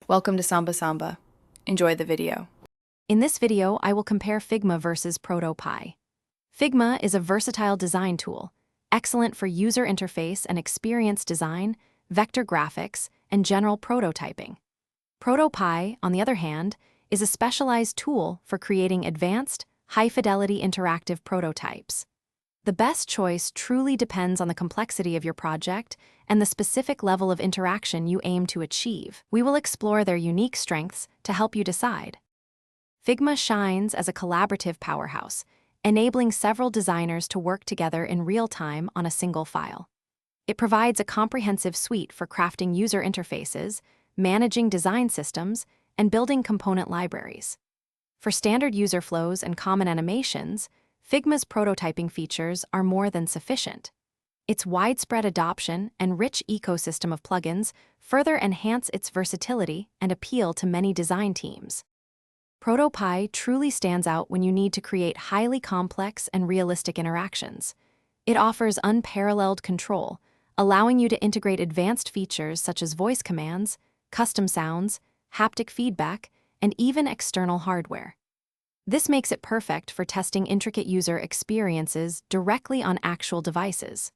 Welcome to Samba Samba. Enjoy the video. In this video, I will compare Figma versus ProtoPie. Figma is a versatile design tool, excellent for user interface and experience design, vector graphics, and general prototyping. ProtoPie, on the other hand, is a specialized tool for creating advanced, high-fidelity interactive prototypes. The best choice truly depends on the complexity of your project and the specific level of interaction you aim to achieve. We will explore their unique strengths to help you decide. Figma shines as a collaborative powerhouse, enabling several designers to work together in real time on a single file. It provides a comprehensive suite for crafting user interfaces, managing design systems, and building component libraries. For standard user flows and common animations, Figma's prototyping features are more than sufficient. Its widespread adoption and rich ecosystem of plugins further enhance its versatility and appeal to many design teams. ProtoPie truly stands out when you need to create highly complex and realistic interactions. It offers unparalleled control, allowing you to integrate advanced features such as voice commands, custom sounds, haptic feedback, and even external hardware. This makes it perfect for testing intricate user experiences directly on actual devices.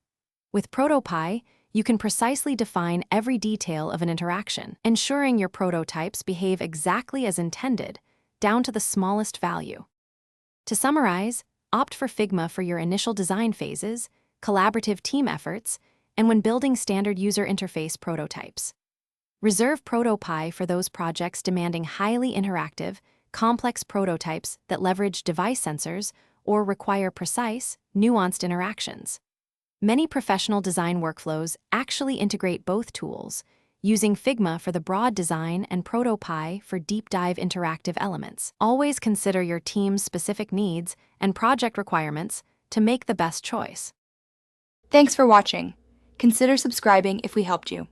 With ProtoPie, you can precisely define every detail of an interaction, ensuring your prototypes behave exactly as intended, down to the smallest value. To summarize, opt for Figma for your initial design phases, collaborative team efforts, and when building standard user interface prototypes. Reserve ProtoPie for those projects demanding highly interactive, complex prototypes that leverage device sensors or require precise, nuanced interactions. Many professional design workflows actually integrate both tools, using Figma for the broad design and ProtoPie for deep-dive interactive elements. Always consider your team's specific needs and project requirements to make the best choice. Thanks for watching. Consider subscribing if we helped you.